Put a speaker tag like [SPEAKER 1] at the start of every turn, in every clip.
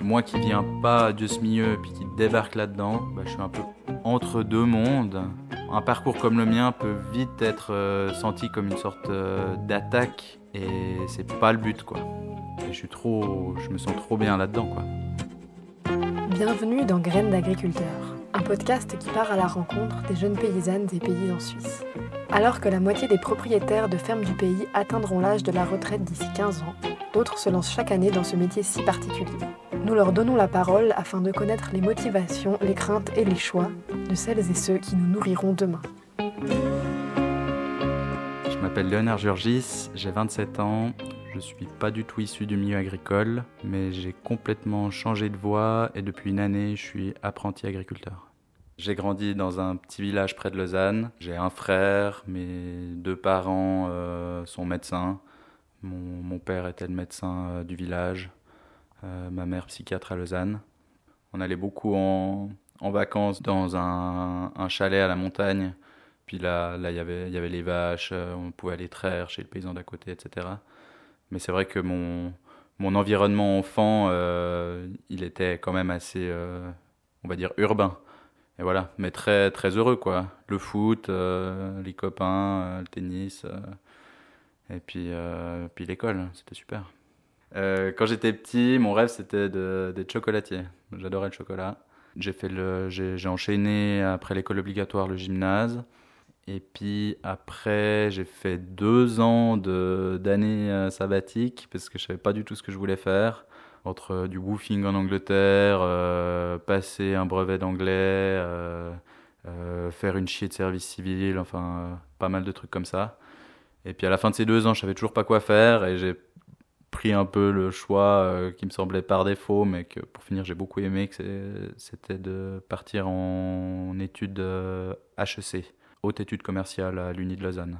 [SPEAKER 1] Moi qui viens pas de ce milieu puis qui débarque là-dedans, je suis un peu entre deux mondes. Un parcours comme le mien peut vite être senti comme une sorte d'attaque et c'est pas le but quoi. Et je me sens trop bien là-dedans quoi.
[SPEAKER 2] Bienvenue dans Graines d'agriculteurs, un podcast qui part à la rencontre des jeunes paysannes et paysans suisses. Alors que la moitié des propriétaires de fermes du pays atteindront l'âge de la retraite d'ici 15 ans, d'autres se lancent chaque année dans ce métier si particulier. Nous leur donnons la parole afin de connaître les motivations, les craintes et les choix de celles et ceux qui nous nourriront demain.
[SPEAKER 1] Je m'appelle Léonard Georgis, j'ai 27 ans, je suis pas du tout issu du milieu agricole, mais j'ai complètement changé de voie et depuis une année, je suis apprenti agriculteur. J'ai grandi dans un petit village près de Lausanne, j'ai un frère, mes deux parents sont médecins, mon père était le médecin du village, ma mère psychiatre à Lausanne. On allait beaucoup en vacances dans un chalet à la montagne. Puis là, il y avait les vaches, on pouvait aller traire chez le paysan d'à côté, etc. Mais c'est vrai que mon environnement enfant, il était quand même assez, on va dire, urbain. Et voilà, mais très, très heureux, quoi. Le foot, les copains, le tennis, et puis l'école, c'était super. Quand j'étais petit, mon rêve, c'était d'être chocolatier. J'adorais le chocolat. J'ai enchaîné après l'école obligatoire le gymnase. Et puis après, j'ai fait 2 ans d'années sabbatiques parce que je savais pas du tout ce que je voulais faire. Entre du woofing en Angleterre, passer un brevet d'anglais, faire une chier de service civil, enfin pas mal de trucs comme ça. Et puis à la fin de ces 2 ans, je savais toujours pas quoi faire et j'ai pris un peu le choix qui me semblait par défaut, mais que pour finir j'ai beaucoup aimé, que c'était de partir en études HEC, haute études commerciales à l'Uni de Lausanne.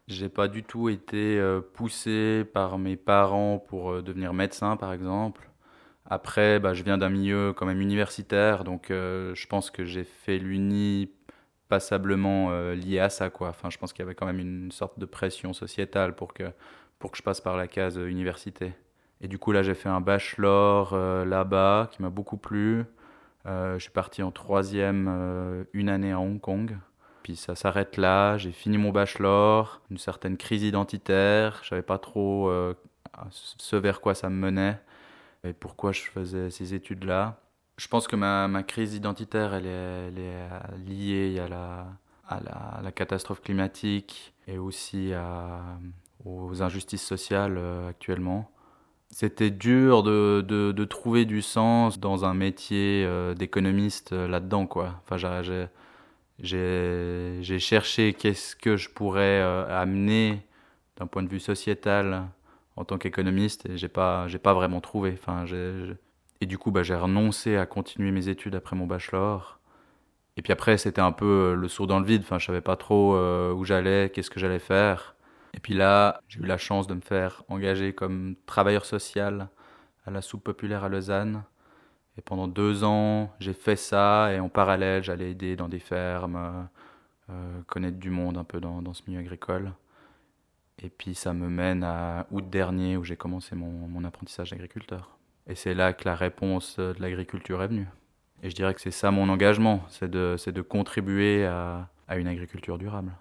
[SPEAKER 1] J'ai pas du tout été poussé par mes parents pour devenir médecin par exemple. Après, je viens d'un milieu quand même universitaire, donc je pense que j'ai fait l'Uni passablement lié à ça, quoi. Enfin, je pense qu'il y avait quand même une sorte de pression sociétale pour que je passe par la case université. Et du coup, là, j'ai fait un bachelor là-bas qui m'a beaucoup plu. Je suis parti en 3e une année à Hong Kong. Puis ça s'arrête là, j'ai fini mon bachelor, une certaine crise identitaire, je savais pas trop ce vers quoi ça me menait et pourquoi je faisais ces études-là. Je pense que ma crise identitaire, elle est liée à la catastrophe climatique et aussi aux injustices sociales actuellement. C'était dur de trouver du sens dans un métier d'économiste là-dedans, quoi. Enfin, j'ai cherché qu'est-ce que je pourrais amener d'un point de vue sociétal en tant qu'économiste et j'ai pas vraiment trouvé. Enfin, et du coup, j'ai renoncé à continuer mes études après mon bachelor. Et puis après, c'était un peu le saut dans le vide. Enfin, je savais pas trop où j'allais, qu'est-ce que j'allais faire. Et puis là, j'ai eu la chance de me faire engager comme travailleur social à la soupe populaire à Lausanne. Et pendant 2 ans, j'ai fait ça et en parallèle, j'allais aider dans des fermes, connaître du monde un peu dans ce milieu agricole. Et puis ça me mène à août dernier où j'ai commencé mon apprentissage d'agriculteur. Et c'est là que la réponse de l'agriculture est venue. Et je dirais que c'est ça mon engagement, c'est de contribuer à une agriculture durable.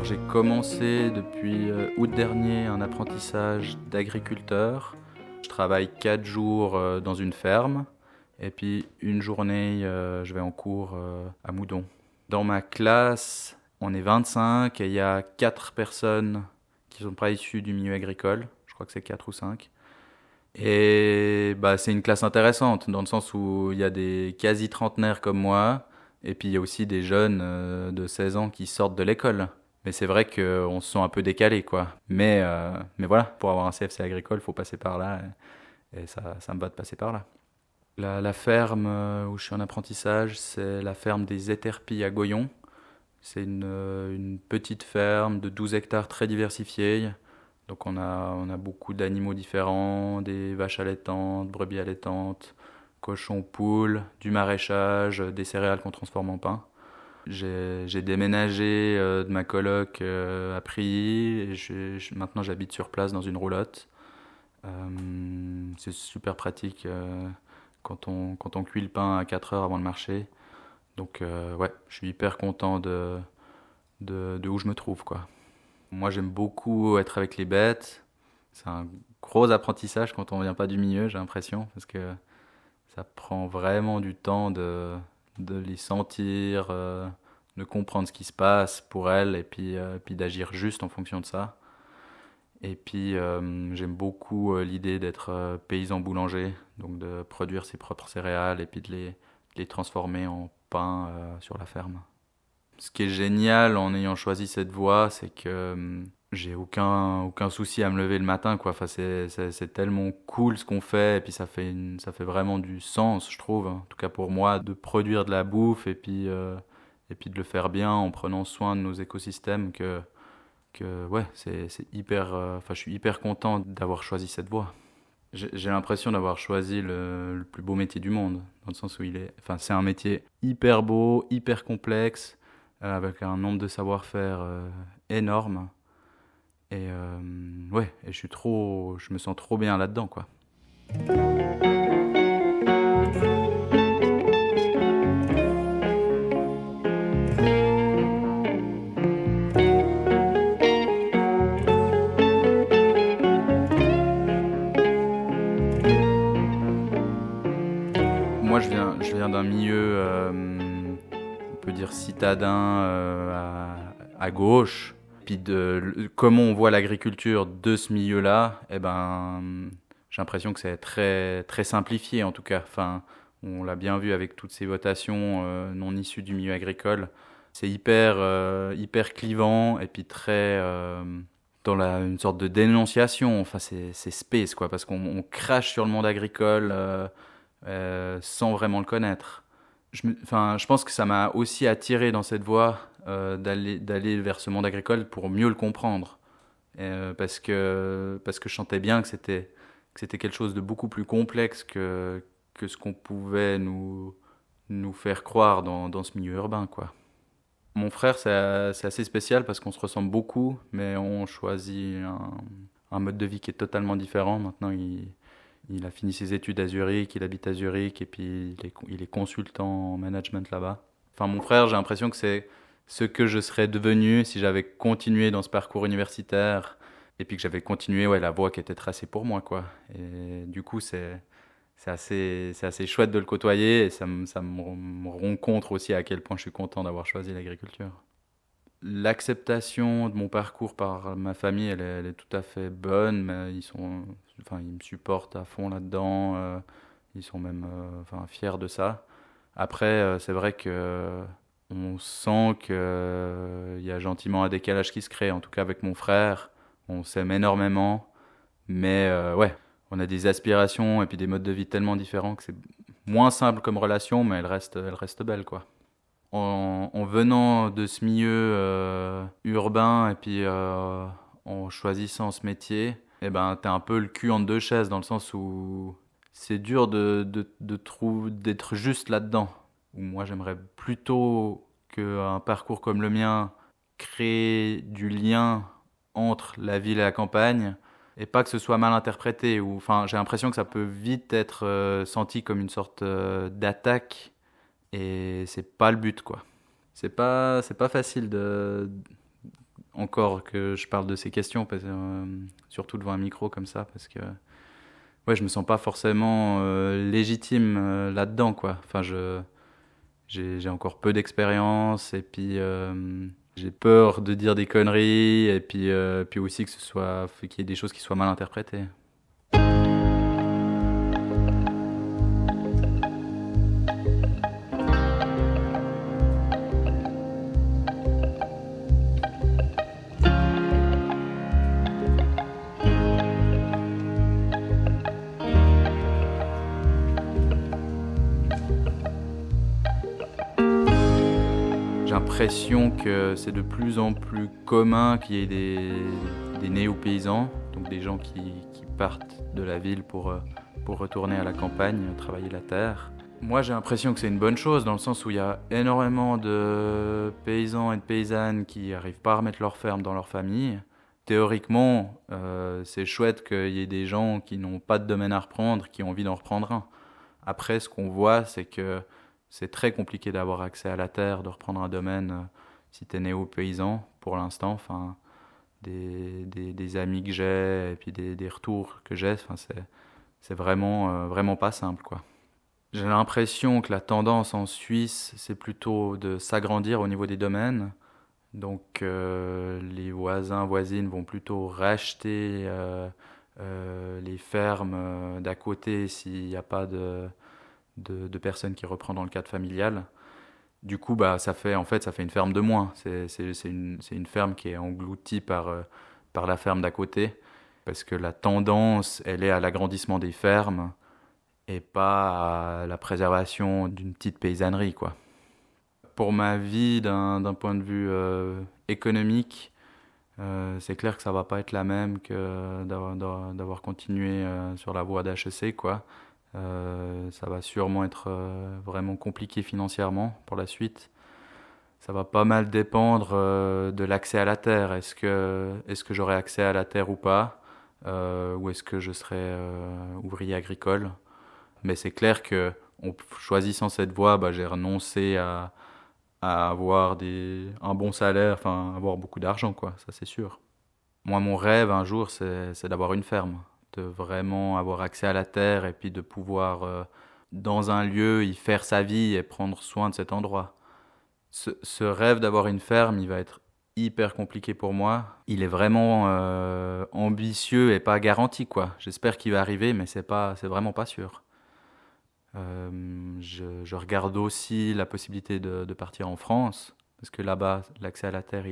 [SPEAKER 1] J'ai commencé depuis août dernier un apprentissage d'agriculteur. Je travaille 4 jours dans une ferme et puis une journée je vais en cours à Moudon. Dans ma classe, on est 25 et il y a 4 personnes qui sont pas issues du milieu agricole. Je crois que c'est 4 ou 5. Et c'est une classe intéressante dans le sens où il y a des quasi-trentenaires comme moi et puis il y a aussi des jeunes de 16 ans qui sortent de l'école. Mais c'est vrai qu'on se sent un peu décalé, quoi. Mais voilà, pour avoir un CFC agricole, il faut passer par là. Et ça me va de passer par là. La ferme où je suis en apprentissage, c'est la ferme des Éterpilles à Goyon. C'est une petite ferme de 12 hectares très diversifiée, Donc on a beaucoup d'animaux différents, des vaches allaitantes, brebis allaitantes, cochons, poules, du maraîchage, des céréales qu'on transforme en pain. J'ai déménagé de ma coloc à Prilly et maintenant j'habite sur place dans une roulotte. C'est super pratique quand on cuit le pain à 4 heures avant le marché. Donc ouais, je suis hyper content de où je me trouve, quoi. Moi j'aime beaucoup être avec les bêtes. C'est un gros apprentissage quand on vient pas du milieu, j'ai l'impression, parce que ça prend vraiment du temps de les sentir, de comprendre ce qui se passe pour elles et puis d'agir juste en fonction de ça. Et puis j'aime beaucoup l'idée d'être paysan boulanger, donc de produire ses propres céréales et puis de les transformer en pain sur la ferme. Ce qui est génial en ayant choisi cette voie, c'est que j'ai aucun souci à me lever le matin, quoi. Enfin, c'est tellement cool ce qu'on fait, et puis ça fait vraiment du sens, je trouve, en tout cas pour moi, de produire de la bouffe et puis de le faire bien en prenant soin de nos écosystèmes que ouais, c'est hyper. Enfin, je suis hyper content d'avoir choisi cette voie. J'ai l'impression d'avoir choisi le plus beau métier du monde, dans le sens où c'est un métier hyper beau, hyper complexe, avec un nombre de savoir-faire énorme. Et ouais, et je me sens trop bien là-dedans, quoi. Moi, je viens d'un milieu, on peut dire citadin, à gauche. Puis comment on voit l'agriculture de ce milieu-là, eh ben, j'ai l'impression que c'est très, très simplifié, en tout cas. Enfin, on l'a bien vu avec toutes ces votations non issues du milieu agricole. C'est hyper clivant et puis très dans une sorte de dénonciation. Enfin, c'est space, quoi, parce qu'on crache sur le monde agricole sans vraiment le connaître. Je pense que ça m'a aussi attiré dans cette voie d'aller vers ce monde agricole pour mieux le comprendre. Parce que je sentais bien que c'était quelque chose de beaucoup plus complexe que ce qu'on pouvait nous faire croire dans ce milieu urbain, quoi. Mon frère, c'est assez spécial parce qu'on se ressemble beaucoup, mais on choisit un mode de vie qui est totalement différent. Maintenant, il a fini ses études à Zurich, il habite à Zurich et puis il est consultant en management là-bas. Enfin, mon frère, j'ai l'impression que c'est ce que je serais devenu si j'avais continué dans ce parcours universitaire et puis que j'avais continué la voie qui était tracée pour moi, quoi. Et du coup, c'est assez chouette de le côtoyer et ça me rencontre aussi à quel point je suis content d'avoir choisi l'agriculture. L'acceptation de mon parcours par ma famille, elle est tout à fait bonne, mais ils me supportent à fond là-dedans. Ils sont même fiers de ça. Après, c'est vrai que on sent qu'il y a gentiment un décalage qui se crée. En tout cas, avec mon frère, on s'aime énormément, mais ouais, on a des aspirations et puis des modes de vie tellement différents que c'est moins simple comme relation, mais elle reste belle, quoi. En venant de ce milieu urbain et puis en choisissant ce métier, eh ben, t'es un peu le cul entre deux chaises, dans le sens où c'est dur d'être juste là-dedans. Où moi, j'aimerais plutôt qu'un parcours comme le mien crée du lien entre la ville et la campagne, et pas que ce soit mal interprété. J'ai l'impression que ça peut vite être senti comme une sorte d'attaque. Et c'est pas le but, quoi. C'est pas facile encore que je parle de ces questions, surtout devant un micro comme ça, parce que ouais, je me sens pas forcément légitime là-dedans, quoi. Enfin, j'ai encore peu d'expérience et puis j'ai peur de dire des conneries et puis aussi qu'il y ait des choses qui soient mal interprétées. J'ai l'impression que c'est de plus en plus commun qu'il y ait des néo-paysans. donc des gens qui partent de la ville pour retourner à la campagne, travailler la terre. Moi, j'ai l'impression que c'est une bonne chose, dans le sens où il y a énormément de paysans et de paysannes qui n'arrivent pas à remettre leur ferme dans leur famille. Théoriquement, c'est chouette qu'il y ait des gens qui n'ont pas de domaine à reprendre, qui ont envie d'en reprendre un. Après, ce qu'on voit, c'est que c'est très compliqué d'avoir accès à la terre, de reprendre un domaine si tu es néo-paysan, pour l'instant. Enfin, des amis que j'ai et puis des retours que j'ai, enfin, c'est vraiment pas simple, quoi. J'ai l'impression que la tendance en Suisse, c'est plutôt de s'agrandir au niveau des domaines. Donc les voisins, voisines vont plutôt racheter les fermes d'à côté s'il n'y a pas de personnes qui reprennent dans le cadre familial. Du coup, bah, ça fait une ferme de moins. C'est une ferme qui est engloutie par la ferme d'à côté. Parce que la tendance, elle est à l'agrandissement des fermes et pas à la préservation d'une petite paysannerie, quoi. Pour ma vie, d'un point de vue économique, c'est clair que ça va pas être la même que d'avoir continué sur la voie d'HEC, quoi. Ça va sûrement être vraiment compliqué financièrement pour la suite. Ça va pas mal dépendre de l'accès à la terre. Est-ce que j'aurai accès à la terre ou pas, ou est-ce que je serai ouvrier agricole? Mais c'est clair que en choisissant cette voie, bah, j'ai renoncé à avoir un bon salaire, enfin avoir beaucoup d'argent, quoi, ça c'est sûr. Moi, mon rêve un jour, c'est d'avoir une ferme, de vraiment avoir accès à la terre et puis de pouvoir, dans un lieu, y faire sa vie et prendre soin de cet endroit. Ce rêve d'avoir une ferme, il va être hyper compliqué pour moi. Il est vraiment ambitieux et pas garanti, quoi. J'espère qu'il va arriver, mais c'est vraiment pas sûr. Je regarde aussi la possibilité de partir en France, parce que là-bas, l'accès à la terre,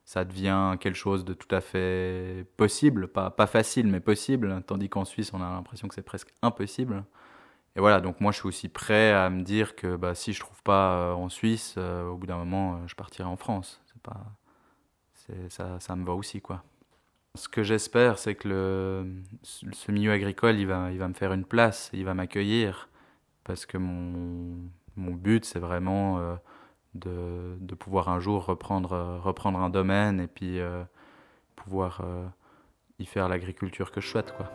[SPEAKER 1] ça devient quelque chose de tout à fait possible, pas facile, mais possible, tandis qu'en Suisse, on a l'impression que c'est presque impossible. Et voilà, donc moi, je suis aussi prêt à me dire que bah, si je trouve pas en Suisse, au bout d'un moment, je partirai en France. Ça me va aussi, quoi. Ce que j'espère, c'est que ce milieu agricole, il va me faire une place, il va m'accueillir. Parce que mon but, c'est vraiment de pouvoir un jour reprendre un domaine et puis pouvoir y faire l'agriculture que je souhaite, quoi.